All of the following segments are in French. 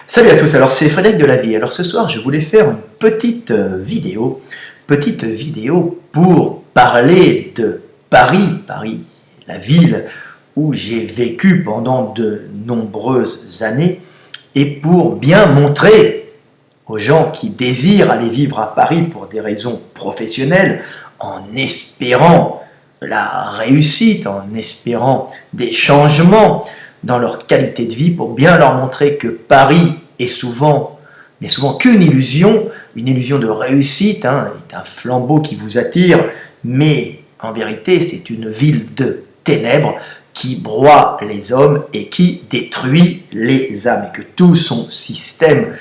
Salut à tous, alors c'est Frédéric de la Vie. Alors ce soir je voulais faire une petite vidéo pour parler de Paris, la ville où j'ai vécu pendant de nombreuses années, et pour bien montrer aux gens qui désirent aller vivre à Paris pour des raisons professionnelles, en espérant la réussite, en espérant des changements dans leur qualité de vie, pour bien leur montrer que Paris n'est souvent qu'une illusion, une illusion de réussite, est un flambeau qui vous attire, mais en vérité c'est une ville de ténèbres qui broie les hommes et qui détruit les âmes, et que tout son système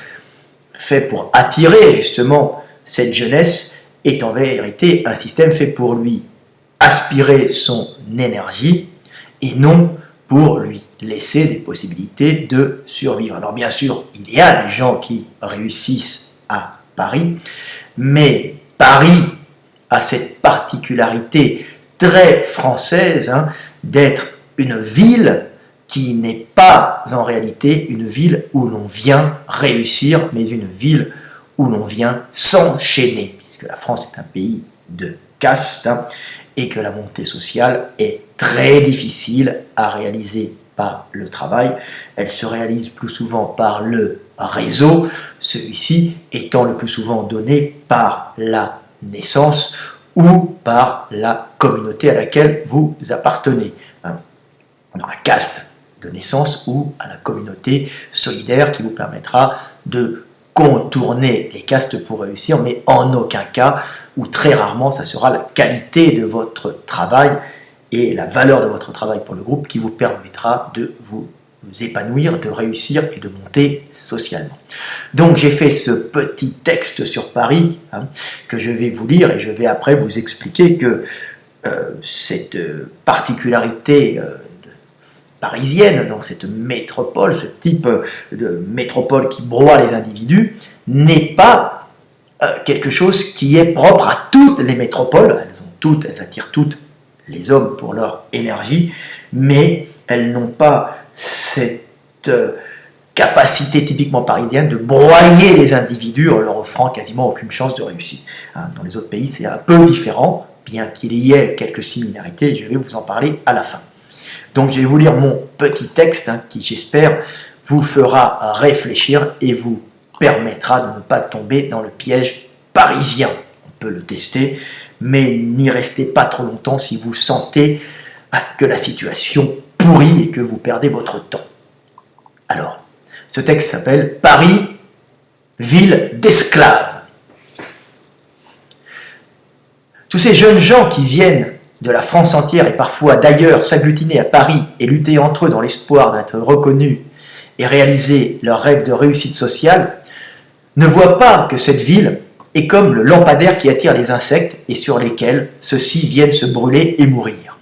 fait pour attirer justement cette jeunesse est en vérité un système fait pour lui aspirer son énergie et non pour lui laisser des possibilités de survivre. Alors bien sûr, il y a des gens qui réussissent à Paris, mais Paris a cette particularité très française d'être une ville qui n'est pas en réalité une ville où l'on vient réussir, mais une ville où l'on vient s'enchaîner, puisque la France est un pays de caste, et que la montée sociale est très difficile à réaliser par le travail. Elle se réalise plus souvent par le réseau, celui-ci étant le plus souvent donné par la naissance ou par la communauté à laquelle vous appartenez, dans la caste de naissance ou à la communauté solidaire qui vous permettra de contourner les castes pour réussir, mais en aucun cas, ou très rarement, ça sera la qualité de votre travail et la valeur de votre travail pour le groupe qui vous permettra de vous épanouir, de réussir et de monter socialement. Donc j'ai fait ce petit texte sur Paris que je vais vous lire, et je vais après vous expliquer que cette particularité parisienne, dans cette métropole, ce type de métropole qui broie les individus, n'est pas quelque chose qui est propre à toutes les métropoles. Elles attirent toutes les hommes pour leur énergie, mais elles n'ont pas cette capacité typiquement parisienne de broyer les individus en leur offrant quasiment aucune chance de réussite. Dans les autres pays, c'est un peu différent, bien qu'il y ait quelques similarités, et je vais vous en parler à la fin. Donc je vais vous lire mon petit texte qui, j'espère, vous fera réfléchir et vous permettra de ne pas tomber dans le piège parisien. On peut le tester, mais n'y restez pas trop longtemps si vous sentez que la situation pourrit et que vous perdez votre temps. Alors, ce texte s'appelle « Paris, ville d'esclaves ». Tous ces jeunes gens qui viennent de la France entière et parfois d'ailleurs s'agglutiner à Paris et lutter entre eux dans l'espoir d'être reconnus et réaliser leurs rêves de réussite sociale, ne voient pas que cette ville est comme le lampadaire qui attire les insectes et sur lesquels ceux-ci viennent se brûler et mourir.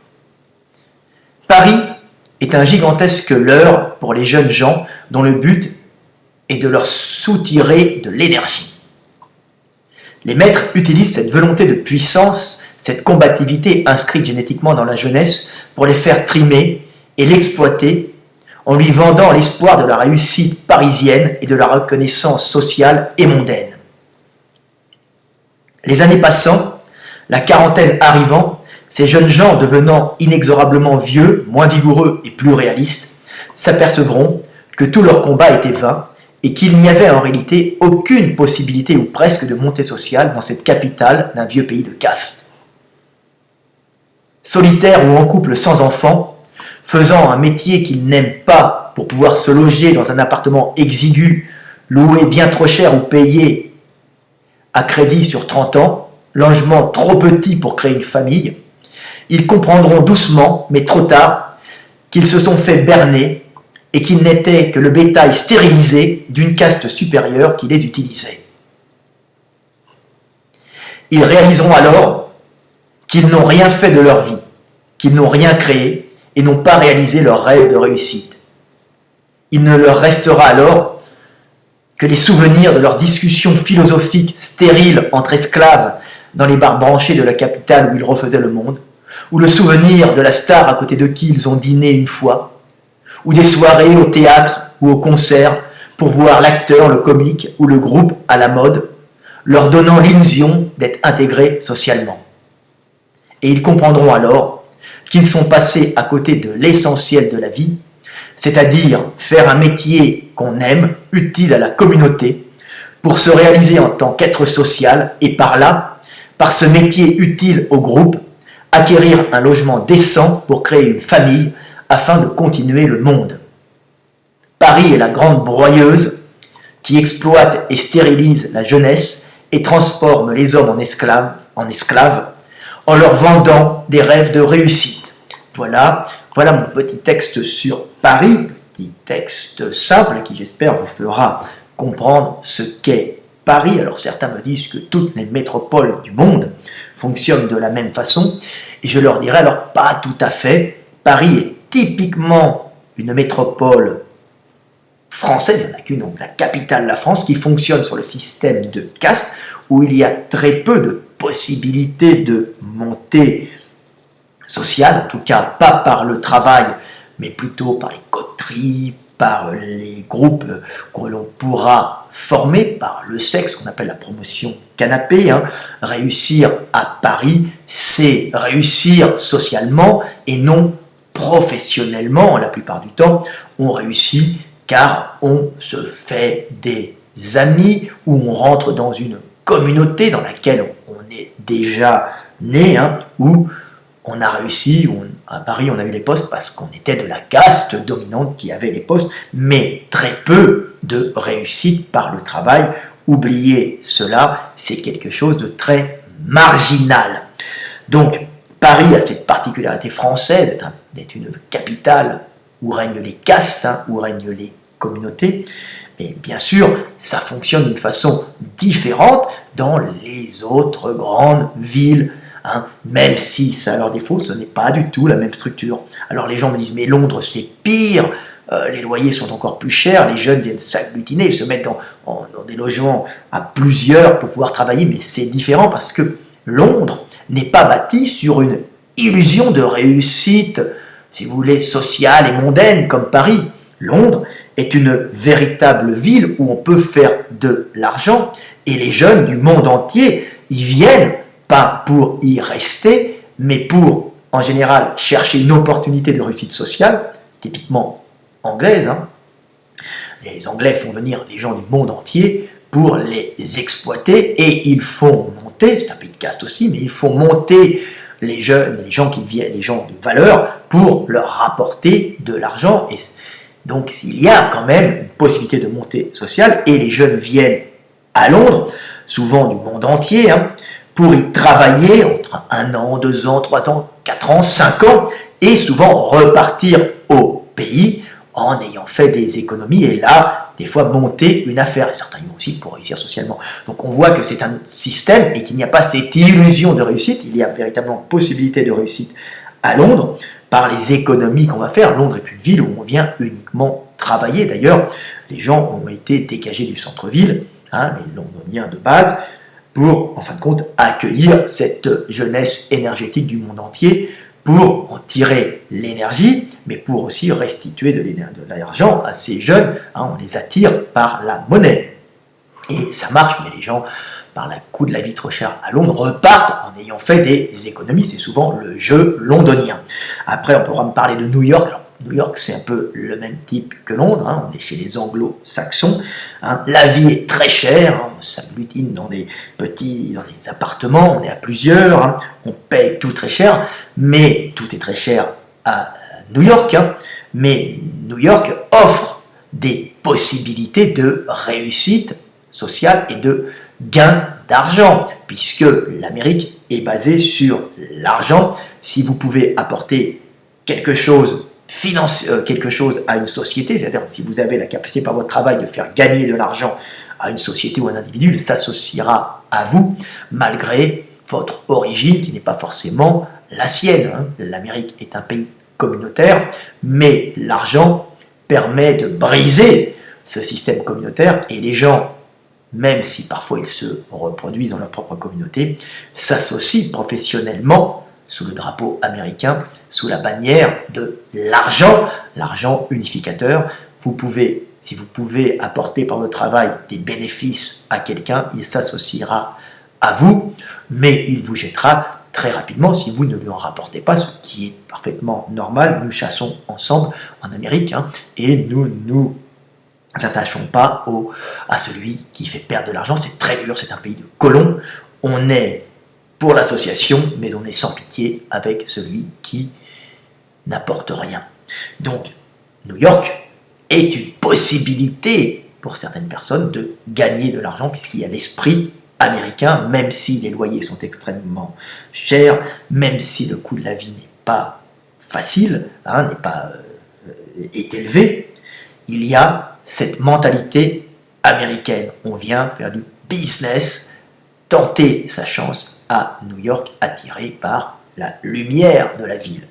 Paris est un gigantesque leurre pour les jeunes gens dont le but est de leur soutirer de l'énergie. Les maîtres utilisent cette volonté de puissance, cette combativité inscrite génétiquement dans la jeunesse pour les faire trimer et l'exploiter en lui vendant l'espoir de la réussite parisienne et de la reconnaissance sociale et mondaine. Les années passant, la quarantaine arrivant, ces jeunes gens devenant inexorablement vieux, moins vigoureux et plus réalistes, s'apercevront que tout leur combat était vain et qu'il n'y avait en réalité aucune possibilité ou presque de montée sociale dans cette capitale d'un vieux pays de caste. Solitaires ou en couple sans enfants, faisant un métier qu'ils n'aiment pas pour pouvoir se loger dans un appartement exigu, loué bien trop cher ou payé à crédit sur 30 ans, logement trop petit pour créer une famille, ils comprendront doucement, mais trop tard, qu'ils se sont fait berner et qu'ils n'étaient que le bétail stérilisé d'une caste supérieure qui les utilisait. Ils réaliseront alors qu'ils n'ont rien fait de leur vie, qu'ils n'ont rien créé et n'ont pas réalisé leur rêve de réussite. Il ne leur restera alors que les souvenirs de leurs discussions philosophiques stériles entre esclaves dans les bars branchés de la capitale où ils refaisaient le monde, ou le souvenir de la star à côté de qui ils ont dîné une fois, ou des soirées au théâtre ou au concert pour voir l'acteur, le comique ou le groupe à la mode, leur donnant l'illusion d'être intégrés socialement. Et ils comprendront alors qu'ils sont passés à côté de l'essentiel de la vie, c'est-à-dire faire un métier qu'on aime, utile à la communauté, pour se réaliser en tant qu'être social et par là, par ce métier utile au groupe, acquérir un logement décent pour créer une famille afin de continuer le monde. Paris est la grande broyeuse qui exploite et stérilise la jeunesse et transforme les hommes en esclaves en leur vendant des rêves de réussite. Voilà mon petit texte sur Paris, petit texte simple qui j'espère vous fera comprendre ce qu'est Paris. Alors certains me disent que toutes les métropoles du monde fonctionnent de la même façon et je leur dirais alors pas tout à fait. Paris est typiquement une métropole française, il n'y en a qu'une, donc la capitale de la France, qui fonctionne sur le système de caste où il y a très peu de possibilités de montée sociale, en tout cas pas par le travail, mais plutôt par les coteries, par les groupes que l'on pourra former, par le sexe, qu'on appelle la promotion canapé. Réussir à Paris, c'est réussir socialement et non professionnellement. La plupart du temps, on réussit car on se fait des amis ou on rentre dans une communauté dans laquelle on est déjà né, où on a réussi, à Paris on a eu les postes parce qu'on était de la caste dominante qui avait les postes, mais très peu de réussite par le travail. Oubliez cela, c'est quelque chose de très marginal. Donc Paris a cette particularité française d'être une capitale où règnent les castes, où règnent les communautés. Mais bien sûr, ça fonctionne d'une façon différente dans les autres grandes villes. Même si ça a leur défaut, ce n'est pas du tout la même structure. Alors les gens me disent, mais Londres c'est pire, les loyers sont encore plus chers, les jeunes viennent s'agglutiner, se mettre dans des logements à plusieurs pour pouvoir travailler, mais c'est différent parce que Londres n'est pas bâti sur une illusion de réussite, si vous voulez, sociale et mondaine comme Paris. Londres est une véritable ville où on peut faire de l'argent et les jeunes du monde entier y viennent pas pour y rester, mais pour, en général, chercher une opportunité de réussite sociale, typiquement anglaise. Les Anglais font venir les gens du monde entier pour les exploiter et ils font monter, c'est un pays de caste aussi, mais ils font monter les jeunes, les gens qui viennent, les gens de valeur pour leur rapporter de l'argent. Et donc il y a quand même une possibilité de montée sociale et les jeunes viennent à Londres, souvent du monde entier, pour y travailler entre 1 an, 2 ans, 3 ans, 4 ans, 5 ans, et souvent repartir au pays en ayant fait des économies, et là, des fois, monter une affaire. Et certains y vont aussi pour réussir socialement. Donc on voit que c'est un système et qu'il n'y a pas cette illusion de réussite, il y a véritablement possibilité de réussite à Londres, par les économies qu'on va faire. Londres est une ville où on vient uniquement travailler. D'ailleurs, les gens ont été dégagés du centre-ville, les Londoniens de base, pour, en fin de compte, accueillir cette jeunesse énergétique du monde entier, pour en tirer l'énergie, mais pour aussi restituer de l'argent à ces jeunes. On les attire par la monnaie. Et ça marche, mais les gens, par le coût de la vie trop cher à Londres, repartent en ayant fait des économies. C'est souvent le jeu londonien. Après, on pourra me parler de New York. Alors, New York, c'est un peu le même type que Londres, on est chez les anglo-saxons. La vie est très chère, on s'agglutine dans des appartements, on est à plusieurs, on paye tout très cher, mais tout est très cher à New York. Mais New York offre des possibilités de réussite sociale et de gain d'argent, puisque l'Amérique est basée sur l'argent. Si vous pouvez apporter quelque chose à une société, c'est-à-dire si vous avez la capacité par votre travail de faire gagner de l'argent à une société ou un individu, il s'associera à vous malgré votre origine qui n'est pas forcément la sienne. L'Amérique est un pays communautaire, mais l'argent permet de briser ce système communautaire et les gens, même si parfois ils se reproduisent dans leur propre communauté, s'associent professionnellement sous le drapeau américain, sous la bannière de l'argent unificateur. Vous pouvez si vous pouvez apporter par votre travail des bénéfices à quelqu'un, il s'associera à vous, mais il vous jettera très rapidement si vous ne lui en rapportez pas, ce qui est parfaitement normal. Nous chassons ensemble en Amérique, et nous nous attachons pas à celui qui fait perdre de l'argent. C'est très dur, c'est un pays de colons. On est pour l'association, mais on est sans pitié avec celui qui n'apporte rien. Donc, New York est une possibilité pour certaines personnes de gagner de l'argent, puisqu'il y a l'esprit américain, même si les loyers sont extrêmement chers, même si le coût de la vie n'est pas facile, est élevé, il y a cette mentalité américaine. On vient faire du business, tenter sa chance à New York, attiré par la lumière de la ville.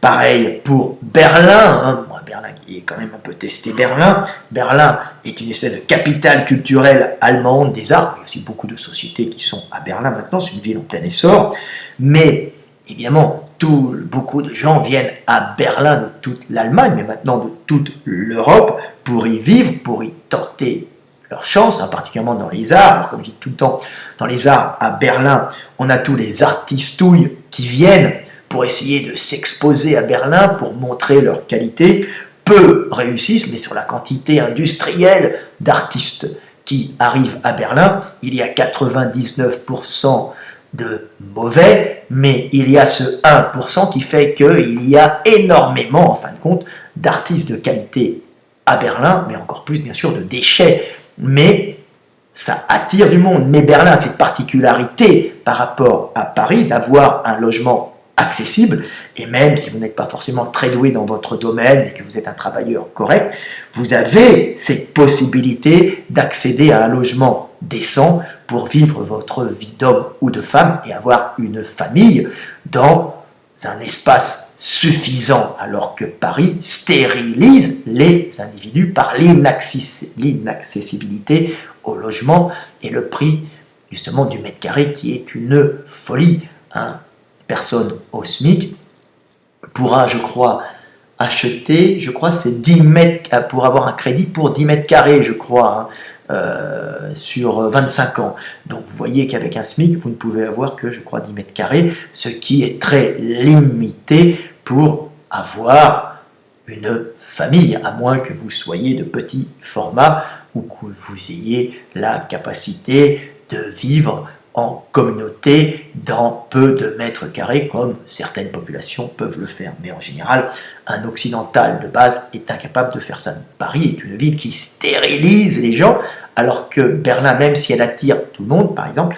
Pareil pour Berlin, Berlin qui est quand même un peu testé. Berlin est une espèce de capitale culturelle allemande des arts. Il y a aussi beaucoup de sociétés qui sont à Berlin maintenant, c'est une ville en plein essor. Mais évidemment, beaucoup de gens viennent à Berlin de toute l'Allemagne, mais maintenant de toute l'Europe, pour y vivre, pour y tenter leur chance, particulièrement dans les arts. Alors comme je dis tout le temps, dans les arts à Berlin, on a tous les artistouilles qui viennent pour essayer de s'exposer à Berlin, pour montrer leur qualité. Peu réussissent, mais sur la quantité industrielle d'artistes qui arrivent à Berlin, il y a 99% de mauvais, mais il y a ce 1% qui fait qu'il y a énormément, en fin de compte, d'artistes de qualité à Berlin, mais encore plus, bien sûr, de déchets. Mais ça attire du monde. Mais Berlin a cette particularité par rapport à Paris d'avoir un logement accessible, et même si vous n'êtes pas forcément très doué dans votre domaine et que vous êtes un travailleur correct, vous avez cette possibilité d'accéder à un logement décent pour vivre votre vie d'homme ou de femme et avoir une famille dans un espace suffisant, alors que Paris stérilise les individus par l'inaccessibilité au logement et le prix justement du mètre carré qui est une folie. Personne au SMIC pourra, je crois, acheter, c'est 10 mètres, pour avoir un crédit pour 10 mètres carrés, je crois, sur 25 ans. Donc vous voyez qu'avec un SMIC, vous ne pouvez avoir que, je crois, 10 mètres carrés, ce qui est très limité pour avoir une famille, à moins que vous soyez de petit format ou que vous ayez la capacité de vivre en communauté dans peu de mètres carrés, comme certaines populations peuvent le faire. Mais en général, un occidental de base est incapable de faire ça. Paris est une ville qui stérilise les gens, alors que Berlin, même si elle attire tout le monde, par exemple,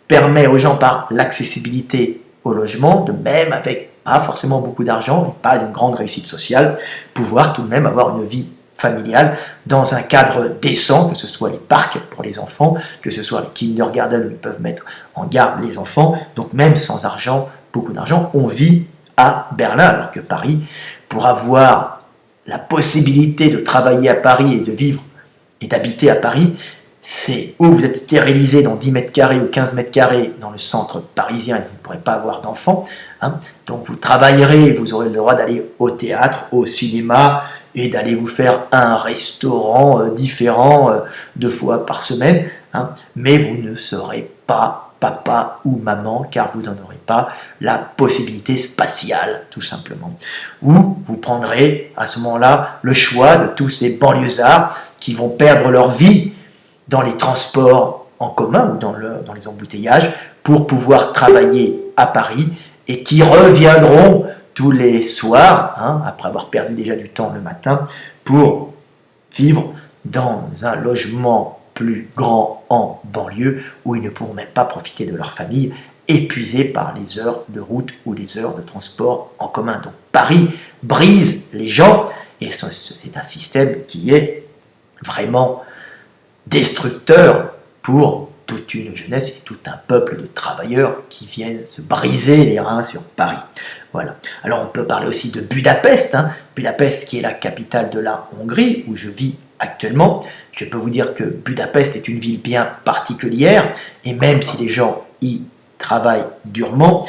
permet aux gens par l'accessibilité au logement, de même avec pas forcément beaucoup d'argent, et pas une grande réussite sociale, pouvoir tout de même avoir une vie familiale dans un cadre décent, que ce soit les parcs pour les enfants, que ce soit les kindergarten où ils peuvent mettre en garde les enfants. Donc même sans argent, beaucoup d'argent, on vit à Berlin, alors que Paris, pour avoir la possibilité de travailler à Paris et de vivre et d'habiter à Paris, c'est où vous êtes stérilisé dans 10 mètres carrés ou 15 mètres carrés dans le centre parisien et vous ne pourrez pas avoir d'enfants. Donc vous travaillerez, vous aurez le droit d'aller au théâtre, au cinéma, et d'aller vous faire un restaurant différent 2 fois par semaine, mais vous ne serez pas papa ou maman, car vous n'en aurez pas la possibilité spatiale, tout simplement. Ou vous prendrez à ce moment-là le choix de tous ces banlieusards qui vont perdre leur vie dans les transports en commun ou dans les embouteillages pour pouvoir travailler à Paris et qui reviendront tous les soirs, après avoir perdu déjà du temps le matin, pour vivre dans un logement plus grand en banlieue où ils ne pourront même pas profiter de leur famille, épuisés par les heures de route ou les heures de transport en commun. Donc Paris brise les gens et c'est un système qui est vraiment destructeur pour toute une jeunesse et tout un peuple de travailleurs qui viennent se briser les reins sur Paris. Voilà. Alors on peut parler aussi de Budapest, Budapest qui est la capitale de la Hongrie, où je vis actuellement. Je peux vous dire que Budapest est une ville bien particulière, et même si les gens y travaillent durement,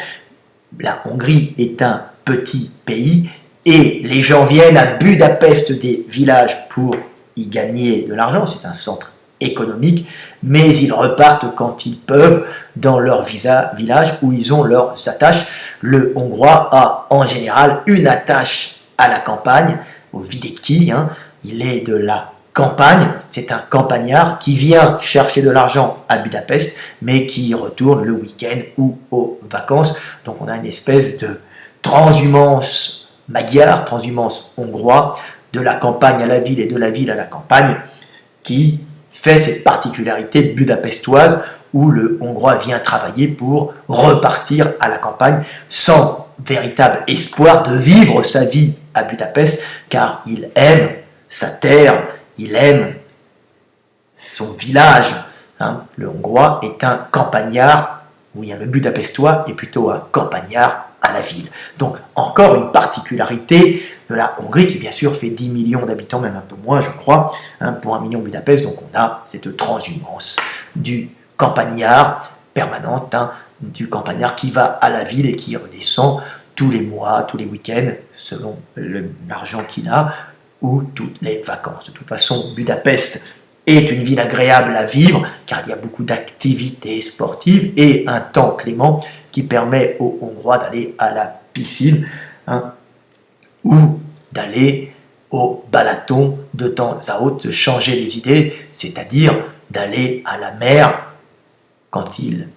la Hongrie est un petit pays, et les gens viennent à Budapest des villages pour y gagner de l'argent, c'est un centre économique, mais ils repartent quand ils peuvent dans leur village où ils ont leurs attaches. Le Hongrois a en général une attache à la campagne, au Vidéki, hein. Il est de la campagne, c'est un campagnard qui vient chercher de l'argent à Budapest, mais qui y retourne le week-end ou aux vacances. Donc on a une espèce de transhumance magyare, transhumance hongrois, de la campagne à la ville et de la ville à la campagne, qui fait cette particularité budapestoise où le Hongrois vient travailler pour repartir à la campagne sans véritable espoir de vivre sa vie à Budapest, car il aime sa terre, il aime son village. Hein. Le Hongrois est un campagnard, oui, le Budapestois est plutôt un campagnard à la ville. Donc encore une particularité de la Hongrie qui bien sûr fait 10 millions d'habitants, même un peu moins je crois, hein, pour 1 million Budapest. Donc on a cette transhumance du campagnard permanente, hein, du campagnard qui va à la ville et qui redescend tous les mois, tous les week-ends, selon l'argent qu'il a, ou toutes les vacances. De toute façon, Budapest est une ville agréable à vivre, car il y a beaucoup d'activités sportives et un temps clément qui permet aux Hongrois d'aller à la piscine, hein, ou d'aller au Balaton de temps à autre, de changer les idées, c'est-à-dire d'aller à la mer,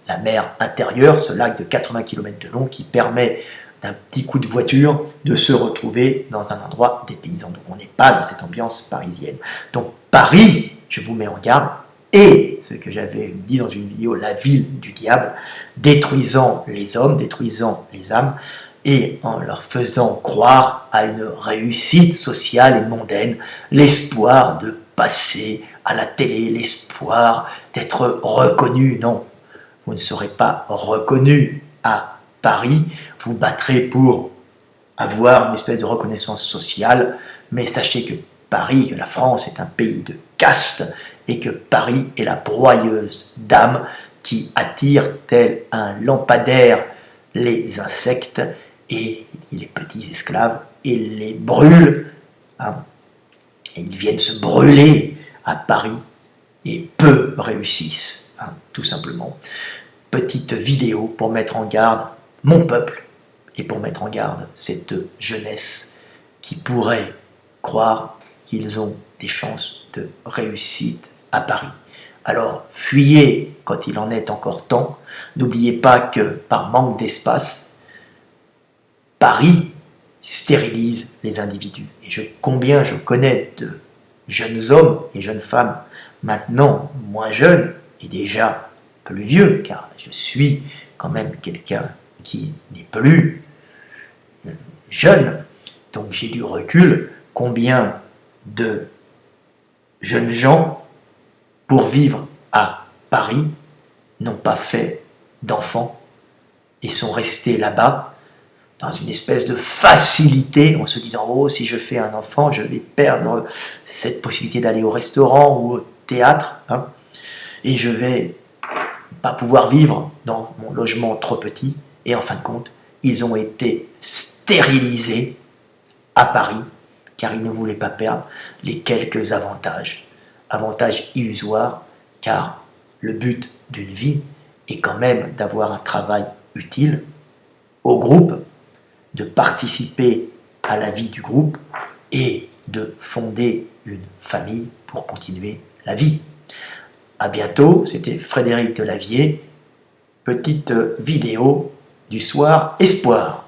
la mer intérieure, ce lac de 80 km de long qui permet d'un petit coup de voiture de se retrouver dans un endroit dépaysant. Donc on n'est pas dans cette ambiance parisienne. Donc Paris, je vous mets en garde, et ce que j'avais dit dans une vidéo, la ville du diable, détruisant les hommes, détruisant les âmes, et en leur faisant croire à une réussite sociale et mondaine, l'espoir de passer à la télé, l'espoir d'être reconnu. Non, vous ne serez pas reconnu à Paris, vous battrez pour avoir une espèce de reconnaissance sociale, mais sachez que Paris, que la France est un pays de caste, et que Paris est la broyeuse dame qui attire tel un lampadaire les insectes et les petits esclaves et les brûle. Hein. Et ils viennent se brûler à Paris et peu réussissent, hein, tout simplement. Petite vidéo pour mettre en garde mon peuple et pour mettre en garde cette jeunesse qui pourrait croire qu'ils ont des chances de réussite à Paris. Alors, fuyez quand il en est encore temps. N'oubliez pas que par manque d'espace, Paris stérilise les individus. Et combien je connais de jeunes hommes et jeunes femmes, maintenant moins jeunes et déjà plus vieux, car je suis quand même quelqu'un qui n'est plus jeune, donc j'ai du recul, combien de jeunes gens, pour vivre à Paris, n'ont pas fait d'enfants et sont restés là-bas dans une espèce de facilité en se disant « Oh, si je fais un enfant, je vais perdre cette possibilité d'aller au restaurant ou au théâtre, hein, et je vais pas pouvoir vivre dans mon logement trop petit. » Et en fin de compte, ils ont été stérilisés à Paris car ils ne voulaient pas perdre les quelques avantages illusoires, car le but d'une vie est quand même d'avoir un travail utile au groupe, de participer à la vie du groupe et de fonder une famille pour continuer la vie. À bientôt, c'était Frédéric Delavier, petite vidéo du soir espoir.